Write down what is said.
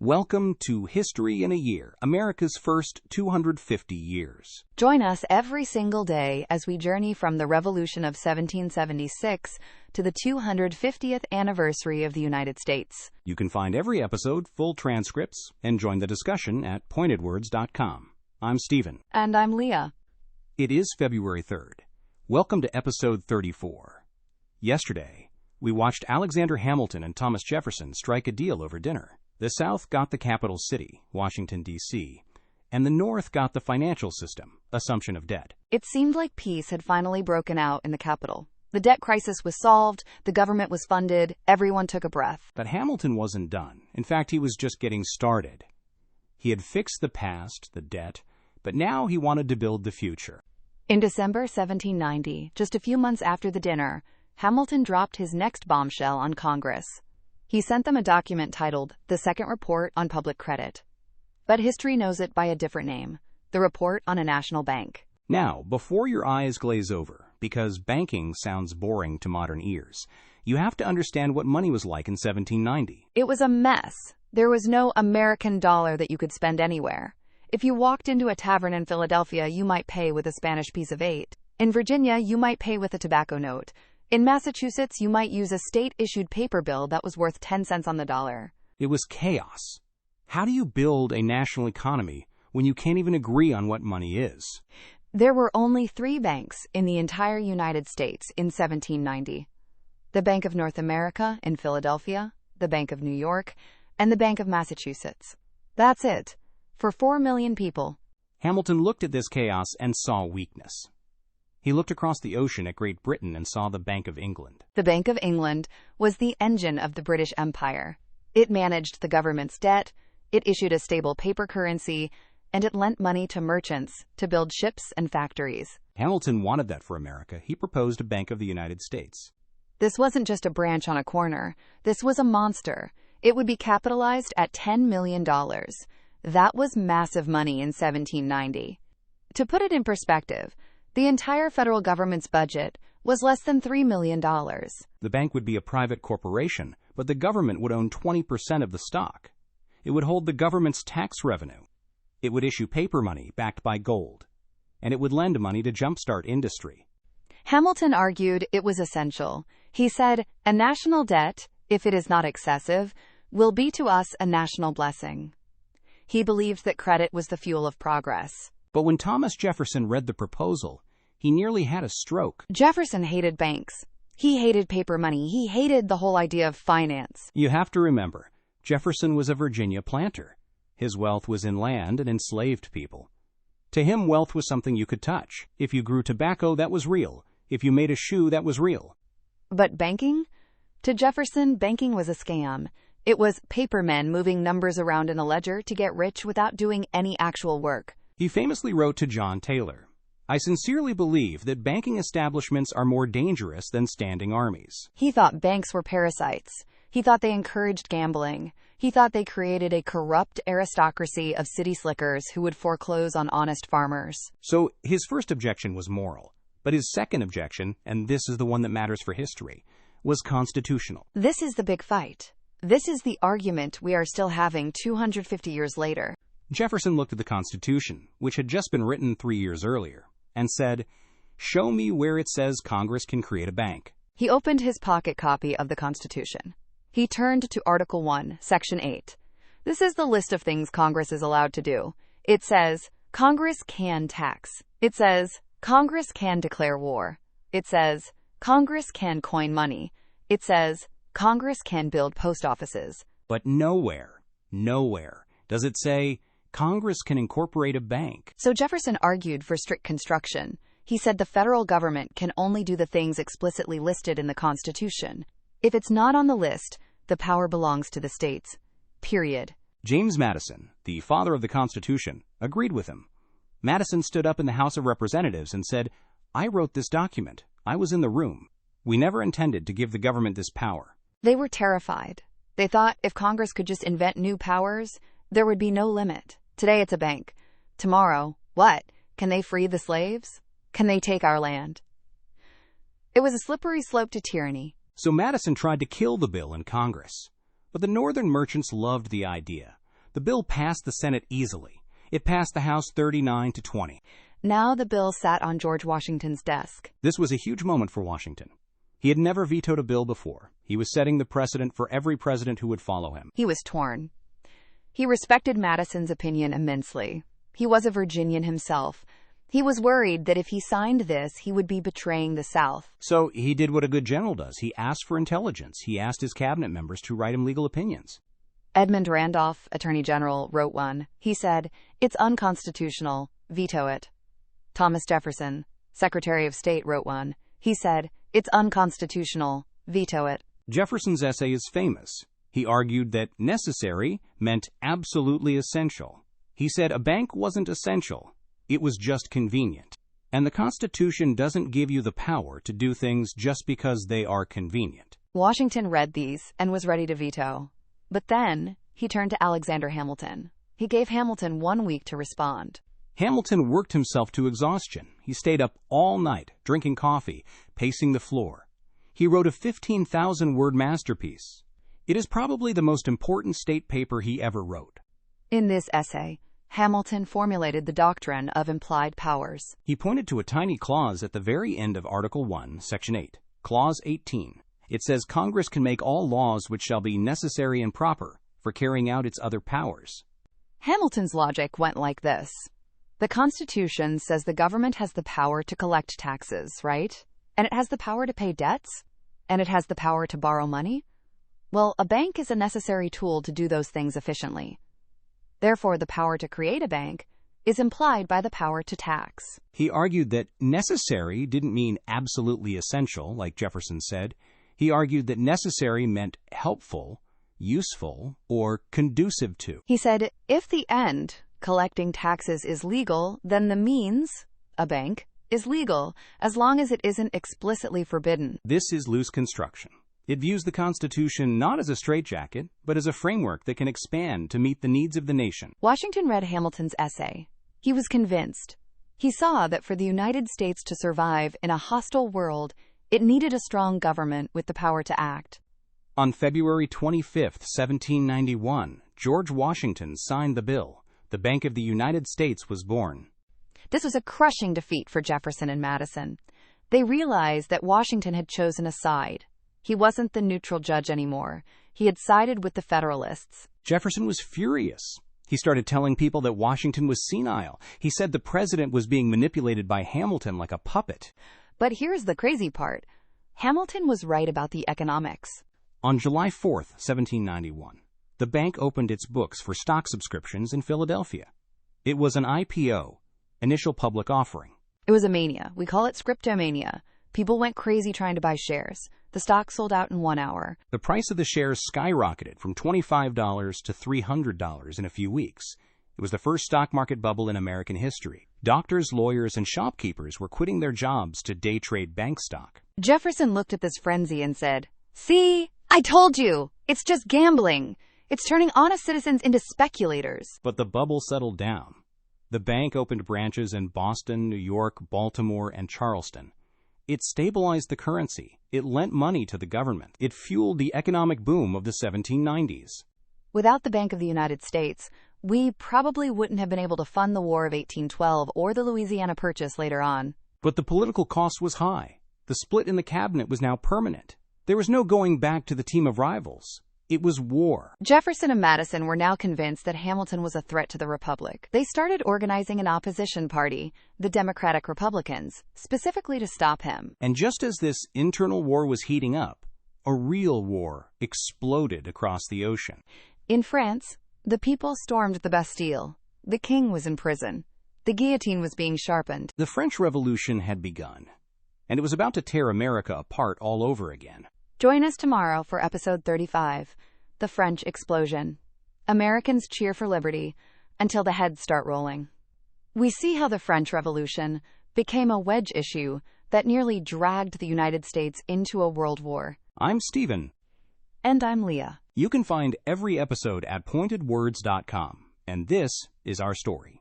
Welcome to History in a Year, America's first 250 years. Join us every single day as we journey from the Revolution of 1776 to the 250th anniversary of the United States. You can find every episode, full transcripts, and join the discussion at pointedwords.com. I'm Stephen. And I'm Leah. It is February 3rd. Welcome to episode 34. Yesterday, we watched Alexander Hamilton and Thomas Jefferson strike a deal over dinner. The South got the capital city, Washington, D.C., and the North got the financial system, assumption of debt. It seemed like peace had finally broken out in the capital. The debt crisis was solved, the government was funded, everyone took a breath. But Hamilton wasn't done. In fact, he was just getting started. He had fixed the past, the debt, but now he wanted to build the future. In December 1790, just a few months after the dinner, Hamilton dropped his next bombshell on Congress. He sent them a document titled The Second Report on Public Credit. But history knows it by a different name, the Report on a National Bank. Now, before your eyes glaze over, because banking sounds boring to modern ears, you have to understand what money was like in 1790. It was a mess. There was no American dollar that you could spend anywhere. If you walked into a tavern in Philadelphia, you might pay with a Spanish piece of 8. In Virginia, you might pay with a tobacco note. In Massachusetts, you might use a state-issued paper bill that was worth 10 cents on the dollar. It was chaos. How do you build a national economy when you can't even agree on what money is? There were only 3 banks in the entire United States in 1790. The Bank of North America in Philadelphia, the Bank of New York, and the Bank of Massachusetts. That's it. For 4 million people. Hamilton looked at this chaos and saw weakness. He looked across the ocean at Great Britain and saw the Bank of England. The Bank of England was the engine of the British Empire. It managed the government's debt, it issued a stable paper currency, and it lent money to merchants to build ships and factories. Hamilton wanted that for America. He proposed a Bank of the United States. This wasn't just a branch on a corner. This was a monster. It would be capitalized at $10 million. That was massive money in 1790. To put it in perspective, the entire federal government's budget was less than $3 million. The bank would be a private corporation, but the government would own 20% of the stock. It would hold the government's tax revenue. It would issue paper money backed by gold. And it would lend money to jumpstart industry. Hamilton argued it was essential. He said, "A national debt, if it is not excessive, will be to us a national blessing." He believed that credit was the fuel of progress. But when Thomas Jefferson read the proposal, he nearly had a stroke. Jefferson hated banks. He hated paper money. He hated the whole idea of finance. You have to remember, Jefferson was a Virginia planter. His wealth was in land and enslaved people. To him, wealth was something you could touch. If you grew tobacco, that was real. If you made a shoe, that was real. But banking? To Jefferson, banking was a scam. It was paper men moving numbers around in a ledger to get rich without doing any actual work. He famously wrote to John Taylor, "I sincerely believe that banking establishments are more dangerous than standing armies." He thought banks were parasites. He thought they encouraged gambling. He thought they created a corrupt aristocracy of city slickers who would foreclose on honest farmers. So his first objection was moral. But his second objection, and this is the one that matters for history, was constitutional. This is the big fight. This is the argument we are still having 250 years later. Jefferson looked at the Constitution, which had just been written 3 years earlier, and said, "Show me where it says Congress can create a bank." He opened his pocket copy of the Constitution. He turned to Article 1, Section 8. This is the list of things Congress is allowed to do. It says, Congress can tax. It says, Congress can declare war. It says, Congress can coin money. It says, Congress can build post offices. But nowhere does it say, Congress can incorporate a bank. So Jefferson argued for strict construction. He said the federal government can only do the things explicitly listed in the Constitution. If it's not on the list, the power belongs to the states. Period. James Madison, the father of the Constitution, agreed with him. Madison stood up in the House of Representatives and said, "I wrote this document. I was in the room. We never intended to give the government this power." They were terrified. They thought if Congress could just invent new powers, there would be no limit. Today it's a bank. Tomorrow, what? Can they free the slaves? Can they take our land? It was a slippery slope to tyranny. So Madison tried to kill the bill in Congress. But the Northern merchants loved the idea. The bill passed the Senate easily. It passed the House 39-20. Now the bill sat on George Washington's desk. This was a huge moment for Washington. He had never vetoed a bill before. He was setting the precedent for every president who would follow him. He was torn. He respected Madison's opinion immensely. He was a Virginian himself. He was worried that if he signed this, he would be betraying the South. So he did what a good general does. He asked for intelligence. He asked his cabinet members to write him legal opinions. Edmund Randolph, Attorney General, wrote one. He said, "It's unconstitutional. Veto it." Thomas Jefferson, Secretary of State, wrote one. He said, "It's unconstitutional. Veto it." Jefferson's essay is famous. He argued that necessary meant absolutely essential. He said a bank wasn't essential. It was just convenient. And the Constitution doesn't give you the power to do things just because they are convenient. Washington read these and was ready to veto. But then he turned to Alexander Hamilton. He gave Hamilton 1 week to respond. Hamilton worked himself to exhaustion. He stayed up all night, drinking coffee, pacing the floor. He wrote a 15,000-word masterpiece. It is probably the most important state paper he ever wrote. In this essay, Hamilton formulated the doctrine of implied powers. He pointed to a tiny clause at the very end of Article 1, Section 8, Clause 18. It says Congress can make all laws which shall be necessary and proper for carrying out its other powers. Hamilton's logic went like this. The Constitution says the government has the power to collect taxes, right? And it has the power to pay debts? And it has the power to borrow money? Well, a bank is a necessary tool to do those things efficiently. Therefore, the power to create a bank is implied by the power to tax. He argued that necessary didn't mean absolutely essential, like Jefferson said. He argued that necessary meant helpful, useful, or conducive to. He said, if the end, collecting taxes, is legal, then the means, a bank, is legal, as long as it isn't explicitly forbidden. This is loose construction. It views the Constitution not as a straitjacket, but as a framework that can expand to meet the needs of the nation. Washington read Hamilton's essay. He was convinced. He saw that for the United States to survive in a hostile world, it needed a strong government with the power to act. On February 25, 1791, George Washington signed the bill. The Bank of the United States was born. This was a crushing defeat for Jefferson and Madison. They realized that Washington had chosen a side. He wasn't the neutral judge anymore. He had sided with the Federalists. Jefferson was furious. He started telling people that Washington was senile. He said the president was being manipulated by Hamilton like a puppet. But here's the crazy part. Hamilton was right about the economics. On July 4, 1791, the bank opened its books for stock subscriptions in Philadelphia. It was an IPO, initial public offering. It was a mania. We call it scriptomania. People went crazy trying to buy shares. The stock sold out in 1 hour. The price of the shares skyrocketed from $25 to $300 in a few weeks. It was the first stock market bubble in American history. Doctors, lawyers, and shopkeepers were quitting their jobs to day trade bank stock. Jefferson looked at this frenzy and said, "See, I told you, it's just gambling. It's turning honest citizens into speculators." But the bubble settled down. The bank opened branches in Boston, New York, Baltimore, and Charleston. It stabilized the currency. It lent money to the government. It fueled the economic boom of the 1790s. Without the Bank of the United States, we probably wouldn't have been able to fund the War of 1812 or the Louisiana Purchase later on. But the political cost was high. The split in the cabinet was now permanent. There was no going back to the team of rivals. It was war. Jefferson and Madison were now convinced that Hamilton was a threat to the Republic. They started organizing an opposition party, the Democratic Republicans, specifically to stop him. And just as this internal war was heating up, a real war exploded across the ocean. In France, the people stormed the Bastille. The king was in prison. The guillotine was being sharpened. The French Revolution had begun, and it was about to tear America apart all over again. Join us tomorrow for episode 35, The French Explosion. Americans cheer for liberty until the heads start rolling. We see how the French Revolution became a wedge issue that nearly dragged the United States into a world war. I'm Stephen. And I'm Leah. You can find every episode at pointedwords.com, and this is our story.